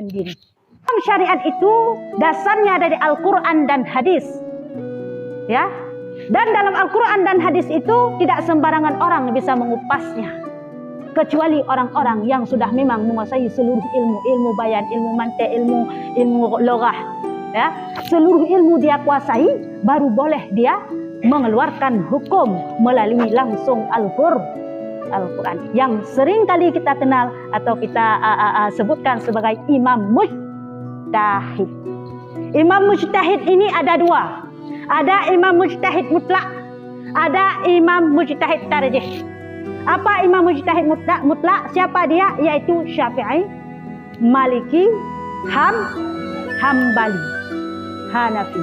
sendiri. Syariat itu dasarnya dari Al-Quran dan hadis. Ya. Dan dalam Al-Quran dan hadis itu tidak sembarangan orang bisa mengupasnya. Kecuali orang-orang yang sudah memang menguasai seluruh ilmu bayan, ilmu mantik, ilmu logah. Ya. Seluruh ilmu dia kuasai, baru boleh dia mengeluarkan hukum melalui langsung Al-Quran yang sering kali kita kenal atau kita sebutkan sebagai imam mujtahid. Imam mujtahid ini ada dua. Ada imam mujtahid mutlak, ada imam mujtahid tarjih. Apa imam mujtahid mutlak? Siapa dia? Yaitu Syafi'i, Maliki, Hambali, Hanafi.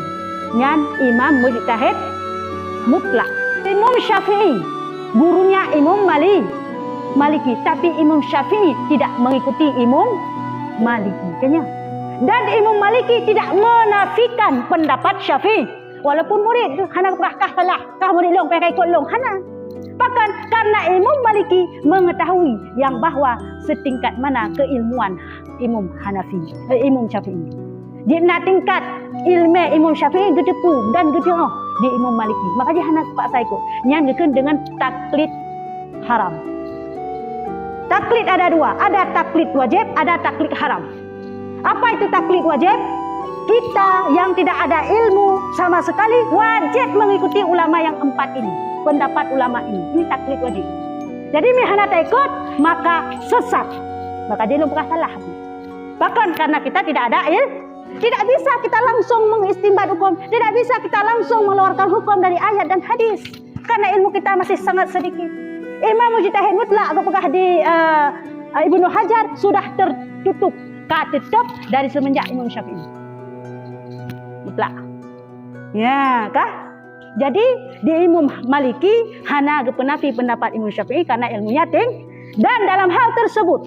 Yang imam mujtahid mutlak. Imam Syafi'i gurunya Imam Maliki, tapi Imam Syafi'i tidak mengikuti Imam Maliki, kayaknya. Dan Imam Maliki tidak menafikan pendapat Syafi'i. Walaupun murid hana kah salah, kah murid long pakai ikut long hana. Bahkan karena Imam Maliki mengetahui yang bahwa setingkat mana keilmuan Imam Syafi'i. Dia nak tingkat ilmu Imam Syafi'i gede pu dan gede di Imam Maliki. Maka dia hana paksa ikut. Yang dengan taklid haram. Taklid ada dua. Ada taklid wajib, ada taklid haram. Apa itu taklid wajib? Kita yang tidak ada ilmu sama sekali wajib mengikuti ulama yang empat ini. Pendapat ulama ini. Ini taklid wajib. Jadi mihana tak ikut, maka sesat. Maka dia lupa salah. Bahkan karena kita tidak ada ilmu, tidak bisa kita langsung mengistimbat hukum. Tidak bisa kita langsung mengeluarkan hukum dari ayat dan hadis. Karena ilmu kita masih sangat sedikit. Imam mujtahid mutlak apakah di Ibnu Hajar sudah tertutup. Tertutup dari semenjak Imam Syafi'i. Mutlak. Ya, kah? Jadi di Imam Maliki hana penafi pendapat Imam Syafi'i karena ilmunya tinggi. Dan dalam hal tersebut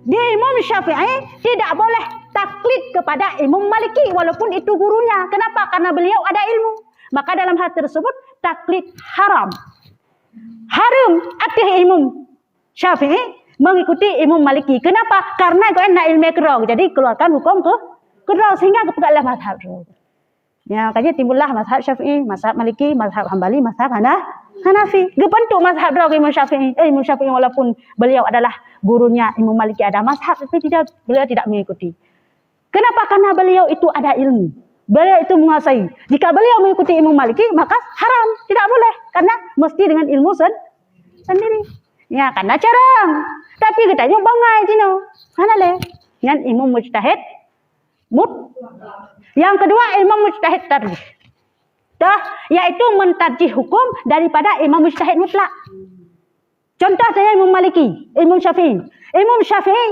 di Imam Syafi'i tidak boleh taklid kepada Imam Maliki walaupun itu gurunya. Kenapa? Karena beliau ada ilmu. Maka dalam hal tersebut taklid haram. Haram atas Imam Syafi'i mengikuti Imam Maliki. Kenapa? Karena itu enak ilmu kerong. Jadi keluarkan hukum ke kerong sehingga kepegaklah mazhab. Ya, makanya timbullah mazhab Syafi'i, mazhab Maliki, mazhab Hambali, mazhab Hanafi. Gebentuk mazhab Imam Syafi'i. Imam Syafi'i walaupun beliau adalah gurunya Imam Maliki ada mazhab, tapi beliau tidak mengikuti. Kenapa? Karena beliau itu ada ilmu. Beliau itu menguasai. Jika beliau mengikuti Imam Maliki, maka haram. Tidak boleh. Karena mesti dengan ilmu sendiri. Ya, karena carang. Tapi katanya bangai cino. Mana le? Yang Imam mujtahid yang kedua Imam mujtahid tarjih. Yaitu mentarjih hukum daripada Imam mujtahid mutlak. Contoh saya Imam Maliki, Imam Syafi'i. Imam Syafi'i,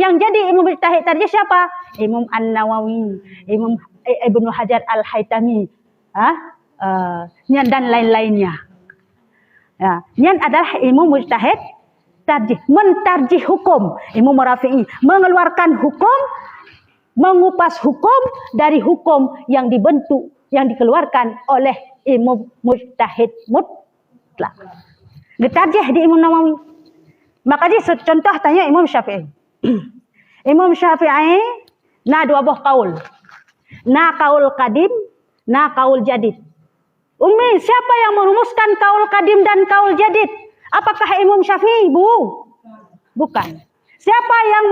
yang jadi Imam mujtahid tarjih siapa? Imam An-Nawawi, Imam Ibnu Hajar Al-Haytami, dan lain-lainnya. Ya, yang adalah Imam mujtahid tarjih, mentarjih hukum. Imam Rafi'i mengeluarkan hukum, mengupas hukum dari hukum yang dibentuk, yang dikeluarkan oleh Imam mujtahid mutlak. Ditarjih di Imam Nawawi. Makanya contoh tanya Imam Syafi'i. Imam Syafi'i na dua buah kaul. Na kaul kadim, na kaul jadid. Umi, siapa yang merumuskan kaul kadim dan kaul jadid? Apakah Imam Syafi'i? Bukan. Siapa yang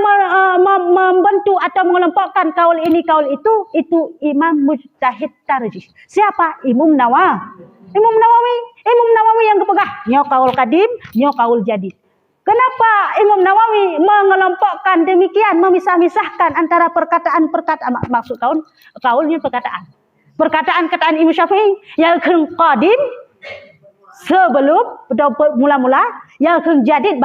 membentuk atau mengelompokkan kaul ini, kaul itu Imam mujtahid tarjih. Siapa? Imam Nawawi. Imam Nawawi yang kepegah. Nyo kaul kadim, nyo kaul jadid. Kenapa Imam Nawawi mengelompokkan demikian, memisah-misahkan antara perkataan-perkataan, maksud kaulnya perkataan. Perkataan-perkataan Imam Syafi'i yang qadim sebelum mula-mula, yang jadid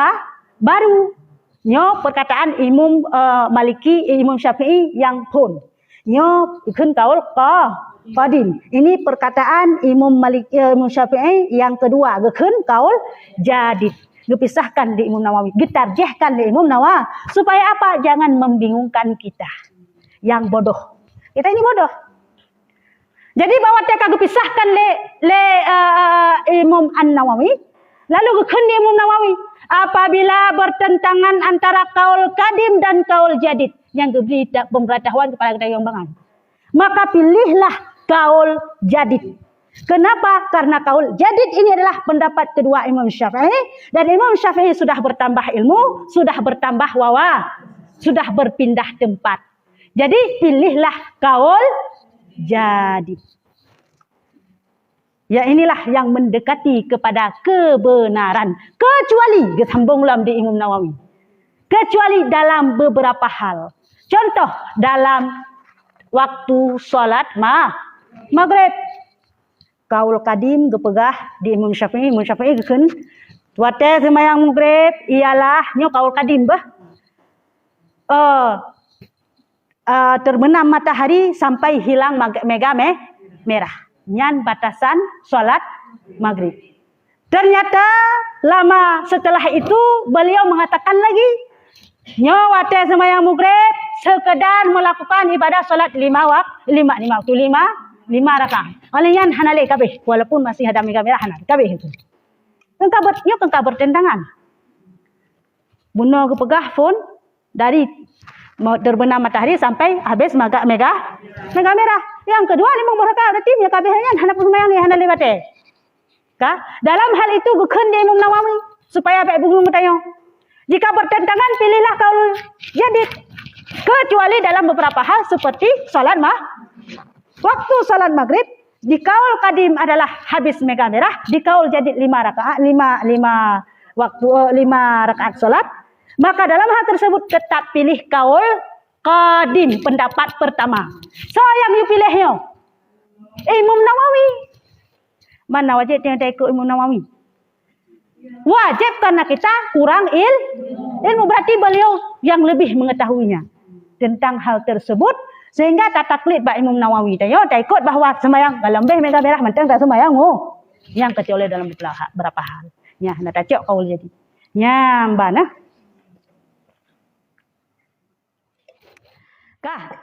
baru. Nyo perkataan Imam Maliki, Imam Syafi'i yang pun. Nyo ikun kaul qadim. Ini perkataan Imam Maliki, Imam Syafi'i yang kedua. Ikun kaul jadid. Dipisahkan di Imam Nawawi. Ditarjihkan di Imam Nawawi. Supaya apa? Jangan membingungkan kita. Yang bodoh. Kita ini bodoh. Jadi bahwa mereka dipisahkan le Imam An-Nawawi. Lalu kekendi Imam Nawawi, apabila bertentangan antara kaul kadim dan kaul jadid yang diberi pemberitahuan kepada kita yang bangan, maka pilihlah kaul jadid. Kenapa? Karena kaul jadid ini adalah pendapat kedua Imam Syafi'i, dan Imam Syafi'i sudah bertambah ilmu, sudah bertambah sudah berpindah tempat. Jadi pilihlah kaul jadid. Ya, inilah yang mendekati kepada kebenaran. Kecuali, sambung ulang di Imam Nawawi, kecuali dalam beberapa hal. Contoh, dalam waktu solat maghrib. Kaul kadim gepegah di Imam Syafi'i geken wate semayang maghrib ialah nyo kaul kadim bah. Terbenam matahari sampai hilang mega merah. Nyan batasan solat maghrib. Ternyata lama setelah itu beliau mengatakan lagi, nyo wate semayang maghrib sekedar melakukan ibadah solat 5 rakaat. Olehnya hanale kabeh walaupun masih ada mega merah hanale kabeh itu. Kengka bertentangan. Buno kepegah pun dari terbenam matahari sampai habis mega merah. Yang kedua 5 rakaat berarti ya kabehnya hana semayang ni hanale bate. Dalam hal itu bukan di Imam Nawawi supaya baik buku bertanya. Jika bertentangan pilihlah kaul jadid. Kecuali dalam beberapa hal seperti salat waktu salat maghrib di kaul kadim adalah habis mega merah, di kaul jadid 5 rakaat salat. Maka dalam hal tersebut tetap pilih kaul kadim, pendapat pertama. So yang you pilihnya Imam Nawawi. Mana wajib yang ikut Imam Nawawi? Wajib karena kita kurang ilmu, berarti beliau yang lebih mengetahuinya tentang hal tersebut, sehingga tak taklid Pak Imam Nawawi. Tayo tak ikut bahwa semayang dalam mega merah mentang tak semayang yang kecuali dalam beberapa hal. Nya nak tacok kaul jadi. Nya mbana. Kah